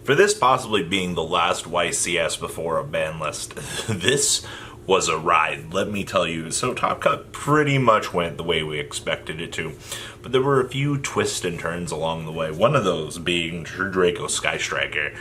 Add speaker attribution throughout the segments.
Speaker 1: For this possibly being the last YCS before a ban list, this was a ride, let me tell you. So Top Cut pretty much went the way we expected it to, but there were a few twists and turns along the way. One of those being Draco Sky Striker.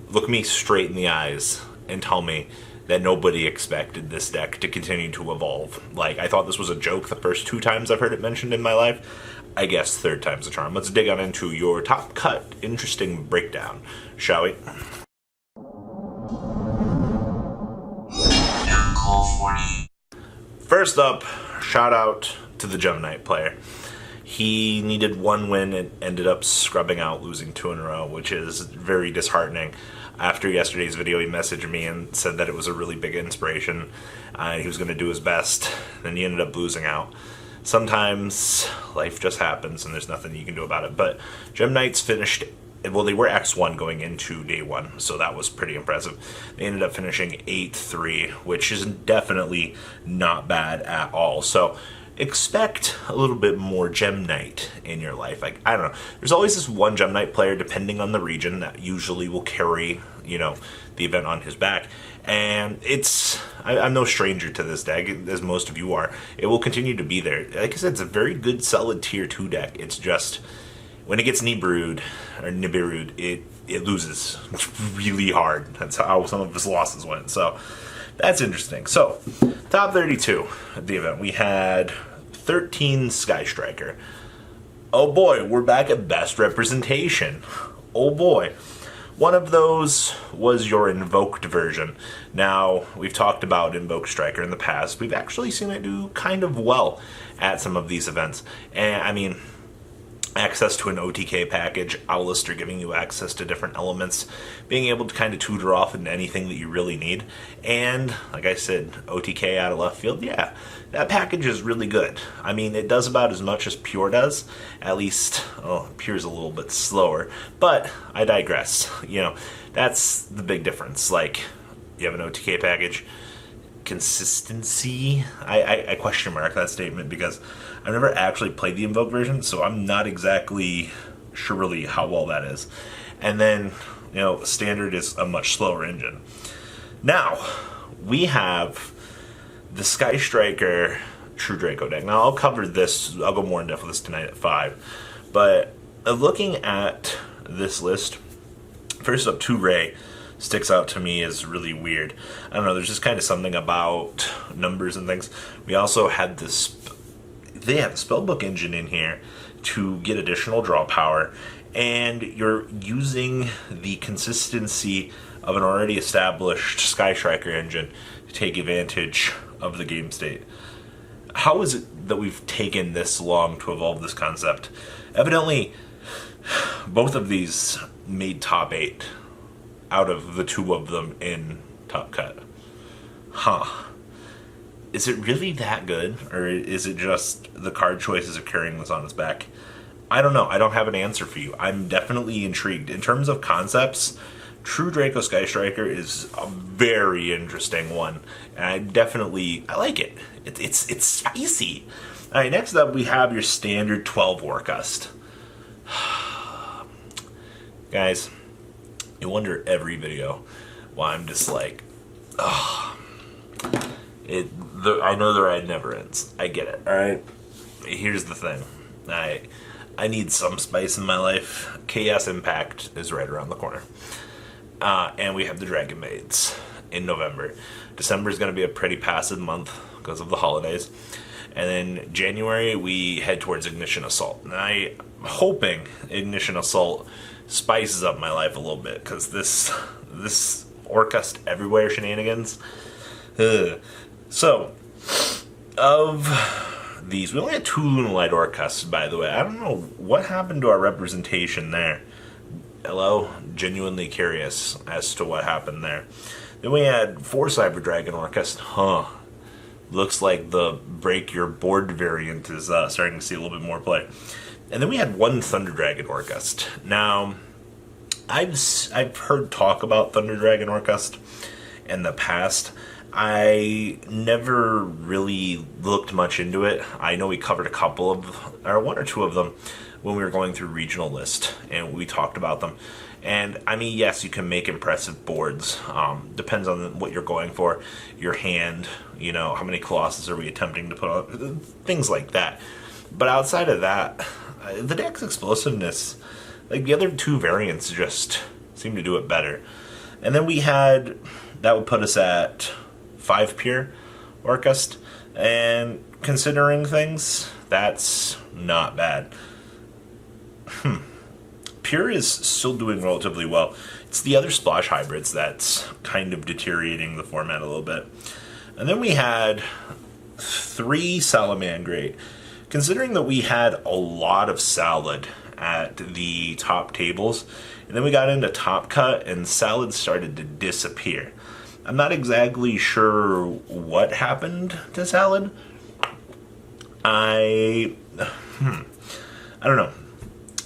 Speaker 1: Look me straight in the eyes and tell me that nobody expected this deck to continue to evolve. Like, I thought this was a joke the first 2 times I've heard it mentioned in my life. I guess 3rd time's the charm. Let's dig on into your Top Cut interesting breakdown, shall we? First up, shout out to the Gem Knight player. He needed 1 win and ended up scrubbing out, losing 2 in a row, which is very disheartening. After yesterday's video, he messaged me and said that it was a really big inspiration. He was going to do his best, and he ended up losing out. Sometimes life just happens and there's nothing you can do about it. But Gem Knights finished, well, they were X1 going into day 1, so that was pretty impressive. They ended up finishing 8-3, which is definitely not bad at all. So expect a little bit more Gem Knight in your life. Like, I don't know, there's always this one Gem Knight player, depending on the region, that usually will carry, you know, the event on his back. And I'm no stranger to this deck, as most of you are. It will continue to be there. Like I said, it's a very good, solid tier 2 deck. It's just, when it gets Nibiru'd, it loses really hard. That's how some of his losses went. So that's interesting. So, top 32 at the event. We had 13 Sky Striker. Oh boy, we're back at best representation. Oh boy. One of those was your invoked version. Now, we've talked about Invoked Striker in the past. We've actually seen it do kind of well at some of these events. And, I mean, access to an OTK package, Owlister giving you access to different elements, being able to kind of tutor off into anything that you really need. And, like I said, OTK out of left field, yeah, that package is really good. I mean, it does about as much as Pure does, at least, oh, Pure's a little bit slower, but I digress. You know, that's the big difference. Like, you have an OTK package, consistency, I question mark that statement because I've never actually played the Invoke version, so I'm not exactly sure really how well that is. And then, you know, Standard is a much slower engine. Now, we have the Sky Striker True Draco deck. Now, I'll cover this, I'll go more in depth with this tonight at 5. But looking at this list, first up, 2 Ray sticks out to me as really weird. I don't know, there's just kind of something about numbers and things. We also had this, they have a spellbook engine in here to get additional draw power, and you're using the consistency of an already established Sky Striker engine to take advantage of the game state. How is it that we've taken this long to evolve this concept? Evidently, both of these made top 8 out of the 2 of them in Top Cut. Huh. Is it really that good, or is it just the card choices of carrying this on its back? I don't know. I don't have an answer for you. I'm definitely intrigued. In terms of concepts, True Draco Sky Striker is a very interesting one. And I like it. It's spicy. All right, next up we have your standard 12 Orcust. Guys, you wonder every video why I'm just like, ugh. I know the ride never ends. I get it, alright? Here's the thing. I need some spice in my life. Chaos Impact is right around the corner. And we have the Dragon Maids in November. December is going to be a pretty passive month because of the holidays. And then January, we head towards Ignition Assault. And I'm hoping Ignition Assault spices up my life a little bit, because this Orcust everywhere shenanigans. So, of these, we only had 2 Lunalight Orcusts, by the way. I don't know what happened to our representation there. Hello? Genuinely curious as to what happened there. Then we had 4 Cyber Dragon Orcust. Huh. Looks like the break your board variant is starting to see a little bit more play. And then we had 1 Thunder Dragon Orcust. Now, I've heard talk about Thunder Dragon Orcust in the past. I never really looked much into it. I know we covered one or two of them when we were going through regional list, and we talked about them. And I mean, yes, you can make impressive boards. Depends on what you're going for, your hand, how many Colossus are we attempting to put on, things like that. But outside of that, the deck's explosiveness, like the other two variants just seem to do it better. And then that would put us at 5 pure Orcust. And considering things, that's not bad. Pure is still doing relatively well. It's the other splash hybrids that's kind of deteriorating the format a little bit. And then we had 3 Salamangreat. Considering that we had a lot of Salad at the top tables, and then we got into Top Cut and Salad started to disappear. I'm not exactly sure what happened to Salad. I don't know.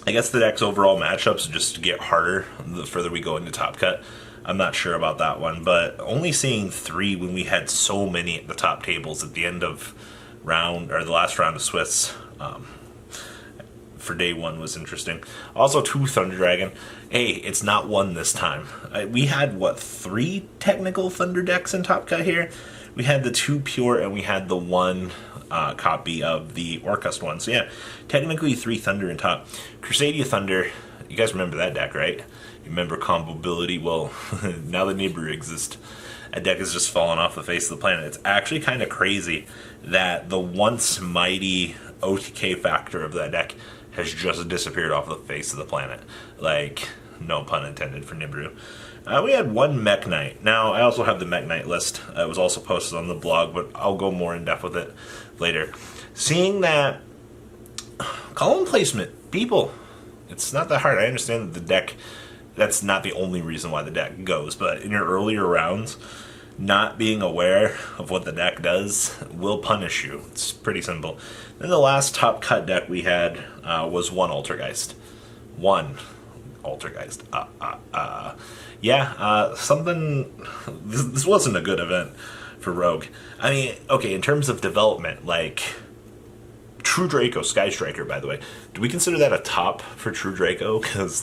Speaker 1: I guess the deck's overall matchups just get harder the further we go into Top Cut. I'm not sure about that one, but only seeing 3 when we had so many at the top tables at the end of the last round of Swiss for day 1 was interesting. Also 2 Thunder Dragon. Hey, it's not 1 this time. We had 3 technical Thunder decks in Top Cut here. We had the 2 pure and we had the 1 copy of the Orcust one. So yeah, technically 3 Thunder in top. Crusadia Thunder, you guys remember that deck, right? You remember combo ability? Well, now that Nibiru exists, that deck has just fallen off the face of the planet. It's actually kind of crazy that the once mighty OTK factor of that deck has just disappeared off the face of the planet. Like, no pun intended for Nibiru. We had 1 Mech Knight. Now, I also have the Mech Knight list. It was also posted on the blog, but I'll go more in depth with it later. Seeing that column placement, people, it's not that hard. I understand that the deck, that's not the only reason why the deck goes, but in your earlier rounds, not being aware of what the deck does will punish you. It's pretty simple. Then the last Top Cut deck we had was 1 Altergeist. 1 Altergeist. This wasn't a good event for Rogue. I mean, okay, in terms of development, like True Draco Sky Striker, by the way, do we consider that a top for True Draco? Because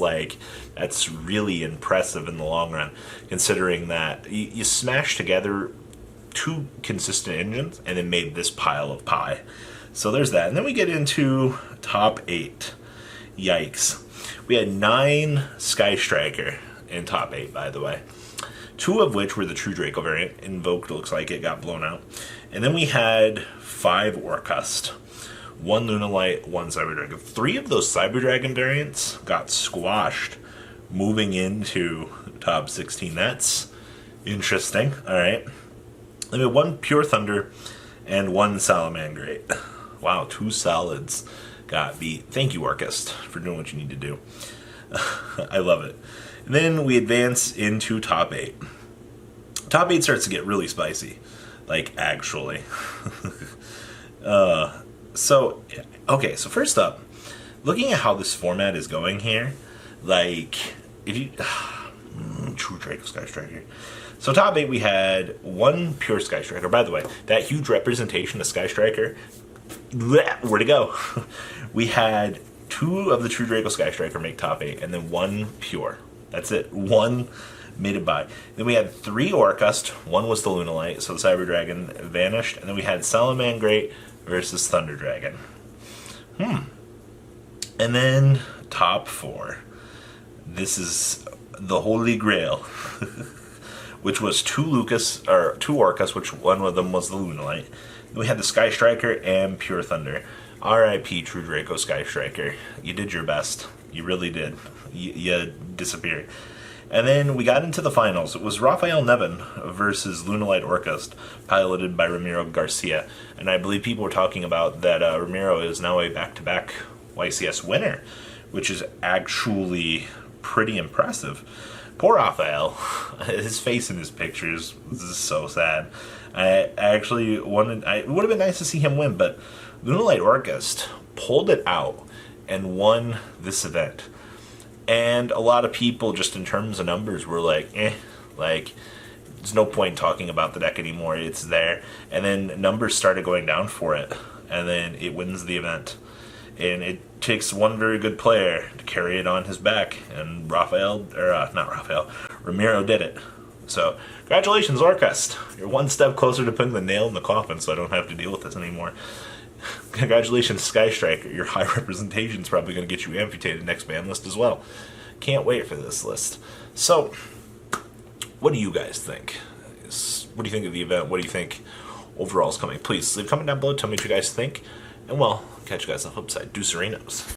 Speaker 1: that's really impressive in the long run, considering that you smashed together 2 consistent engines and then made this pile of pie. So there's that. And then we get into top 8. Yikes. We had 9 Sky Striker in top 8, by the way. 2 of which were the True Draco variant. Invoked looks like it got blown out. And then we had 5 Orcust. 1 Lunalight, 1 Cyber Dragon. 3 of those Cyber Dragon variants got squashed moving into top 16. That's interesting. Alright. Then we had 1 Pure Thunder and 1 Salamangreat. Wow, 2 Salads got beat. Thank you, Orcust, for doing what you need to do. I love it. And then we advance into top 8. Top 8 starts to get really spicy. Actually. So first up, looking at how this format is going here, if you... True Draco Sky Striker. So top 8, we had 1 Pure Sky Striker. By the way, that huge representation of Sky Striker, where'd it go? We had 2 of the True Draco Sky Striker make top 8, and then 1 Pure. That's it. 1 made it by. Then we had 3 Orcust. 1 was the Lunalight, so the Cyber Dragon vanished. And then we had Salamangreat versus Thunder Dragon. And then top 4. This is the Holy Grail, which was 2 Orcust, which one of them was the Lunalight. Then we had the Sky Striker and Pure Thunder. R.I.P. True Draco Sky Striker. You did your best. You really did. You disappeared. And then we got into the finals. It was Rafael Nevin versus Lunalight Orcust, piloted by Ramiro Garcia. And I believe people were talking about that Ramiro is now a back-to-back YCS winner, which is actually pretty impressive. Poor Rafael. His face in his pictures is so sad. It would have been nice to see him win, but Lunalight Orcust pulled it out and won this event. And a lot of people, just in terms of numbers, were there's no point talking about the deck anymore. It's there. And then numbers started going down for it. And then it wins the event. And it takes one very good player to carry it on his back, and Ramiro did it. So, congratulations, Orcust. You're one step closer to putting the nail in the coffin, so I don't have to deal with this anymore. Congratulations, Sky Striker. Your high representation is probably going to get you amputated next ban list as well. Can't wait for this list. So, what do you guys think? What do you think of the event? What do you think overall is coming? Please leave a comment down below. Tell me what you guys think. And, well, catch you guys on the flip side. Deucerinos.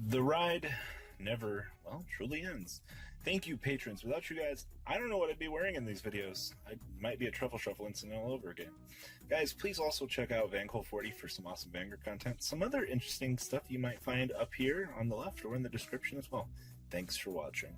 Speaker 1: The ride never, well, truly ends. Thank you, patrons. Without you guys, I don't know what I'd be wearing in these videos. I might be a truffle shuffle incident all over again. Guys, please also check out Vanquil40 for some awesome Vanguard content. Some other interesting stuff you might find up here on the left or in the description as well. Thanks for watching.